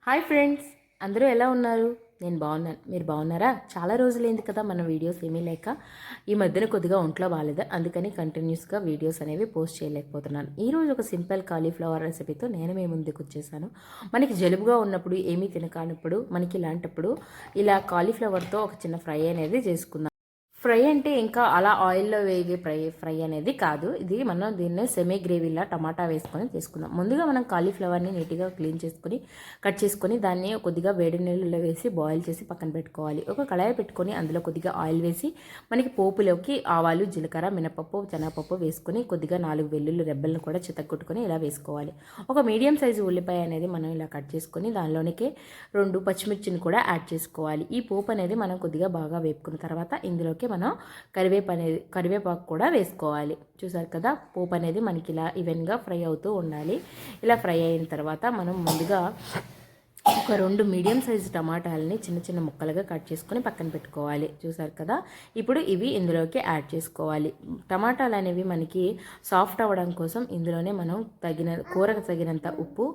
Hi friends, అందరూ ఎలా ఉన్నారు? నేను బాగున్నాను. మీరు బాగున్నారా? చాలా రోజులైంది కదా మన వీడియోస్ ఏమీ లేక. ఈ మధ్యన కొద్దిగా ఒంట్లో బాగాలేదు, అందుకని కంటిన్యూస్గా వీడియోస్ అనేవి పోస్ట్ చేయలేకపోతున్నాను. ఈరోజు ఒక సింపుల్ కాలీఫ్లవర్ రెసిపీతో నేను మీ ముందుకు వచ్చేసాను. మనకి జలుబుగా ఉన్నప్పుడు, ఏమీ తినకానప్పుడు, మనకి ఇలాంటప్పుడు ఇలా కాలీఫ్లవర్తో ఒక చిన్న ఫ్రై అనేది చేసుకుందాం. ఫ్రై అంటే ఇంకా అలా ఆయిల్లో వేగే ఫ్రై అనేది కాదు. ఇది మనం దీన్ని సెమీ గ్రేవీలా టమాటా వేసుకొని తీసుకుందాం. ముందుగా మనం కాలీఫ్లవర్ని నీట్గా క్లీన్ చేసుకొని కట్ చేసుకొని దాన్ని కొద్దిగా వేడి నీళ్ళలో వేసి బాయిల్ చేసి పక్కన పెట్టుకోవాలి. ఒక కళాయి పెట్టుకొని అందులో కొద్దిగా ఆయిల్ వేసి మనకి పోపులోకి ఆవాలు, జీలకర్ర, మినపప్పు, శనగపప్పు వేసుకొని కొద్దిగా 4 వెల్లుల్లి రెబ్బలను కూడా చితక్కొట్టుకొని ఇలా వేసుకోవాలి. ఒక మీడియం సైజు ఉల్లిపాయ అనేది మనం ఇలా కట్ చేసుకొని దానిలోనికి 2 పచ్చిమిర్చిని కూడా యాడ్ చేసుకోవాలి. ఈ పోపు అనేది మనం కొద్దిగా బాగా వేపుకున్న తర్వాత ఇందులోకి మనం కరివేపాకు కూడా వేసుకోవాలి. చూసారు కదా, పోపు అనేది మనకి ఇలా ఈవెన్గా ఫ్రై అవుతూ ఉండాలి. ఇలా ఫ్రై అయిన తర్వాత మనం ముందుగా ఒక 2 మీడియం సైజు టమాటాలని చిన్న చిన్న ముక్కలుగా కట్ చేసుకొని పక్కన పెట్టుకోవాలి. చూసారు కదా, ఇప్పుడు ఇవి ఇందులోకి యాడ్ చేసుకోవాలి. టమాటాలు అనేవి మనకి సాఫ్ట్ అవ్వడం కోసం ఇందులోనే మనం కూరకు తగినంత ఉప్పు,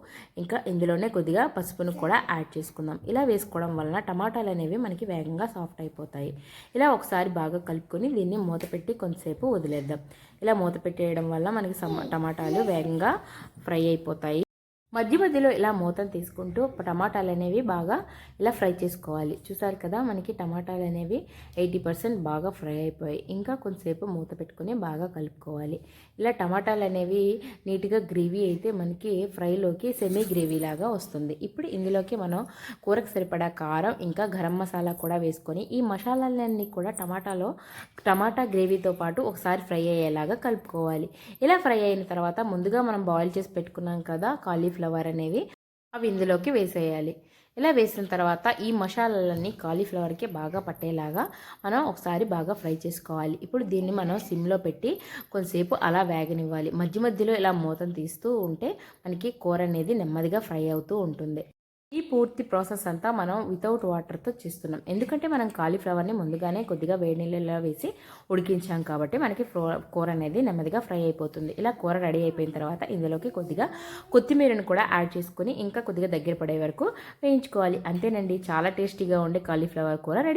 ఇంకా ఇందులోనే కొద్దిగా పసుపును కూడా యాడ్ చేసుకుందాం. ఇలా వేసుకోవడం వలన టమాటాలు అనేవి మనకి వేగంగా సాఫ్ట్ అయిపోతాయి. ఇలా ఒకసారి బాగా కలుపుకొని దీన్ని మూత పెట్టి కొంతసేపు వదిలేద్దాం. ఇలా మూత పెట్టేయడం వల్ల మనకి టమాటాలు వేగంగా ఫ్రై అయిపోతాయి. మధ్య మధ్యలో ఇలా మూతను తీసుకుంటూ టమాటాలు అనేవి బాగా ఇలా ఫ్రై చేసుకోవాలి. చూసారు కదా, మనకి టమాటాలు అనేవి 80% బాగా ఫ్రై అయిపోయాయి. ఇంకా కొంతసేపు మూత పెట్టుకొని బాగా కలుపుకోవాలి. ఇలా టమాటాలు అనేవి నీట్గా గ్రేవీ అయితే మనకి ఫ్రైలోకి సెమీ గ్రేవీ లాగా వస్తుంది. ఇప్పుడు ఇందులోకి మనం కూరకు సరిపడా కారం, ఇంకా గరం మసాలా కూడా వేసుకొని ఈ మసాలాలన్నీ కూడా టమాటా గ్రేవీతో పాటు ఒకసారి ఫ్రై అయ్యేలాగా కలుపుకోవాలి. ఇలా ఫ్రై అయిన తర్వాత ముందుగా మనం బాయిల్ చేసి పెట్టుకున్నాం కదా కాలీఫ్లవర్ అనేవి, అవి ఇందులోకి వేసేయాలి. ఇలా వేసిన తర్వాత ఈ మసాలాలన్నీ కాలీఫ్లవర్కి బాగా పట్టేలాగా మనం ఒకసారి బాగా ఫ్రై చేసుకోవాలి. ఇప్పుడు దీన్ని మనం సిమ్లో పెట్టి కొంతసేపు అలా వేగనివ్వాలి. మధ్య మధ్యలో ఇలా మూతను తీస్తూ ఉంటే మనకి కూర అనేది నెమ్మదిగా ఫ్రై అవుతూ ఉంటుంది. ఈ పూర్తి ప్రాసెస్ అంతా మనం వితౌట్ వాటర్తో చేస్తున్నాం. ఎందుకంటే మనం కాలీఫ్లవర్ని ముందుగానే కొద్దిగా వేడి నీళ్ళలో వేసి ఉడికించాం కాబట్టి మనకి కూర అనేది నెమ్మదిగా ఫ్రై అయిపోతుంది. ఇలా కూర రెడీ అయిపోయిన తర్వాత ఇందులోకి కొద్దిగా కొత్తిమీరను కూడా యాడ్ చేసుకొని ఇంకా కొద్దిగా దగ్గర పడే వరకు వేయించుకోవాలి. అంతేనండి, చాలా టేస్టీగా ఉండే కాలీఫ్లవర్ కూర రెడీ.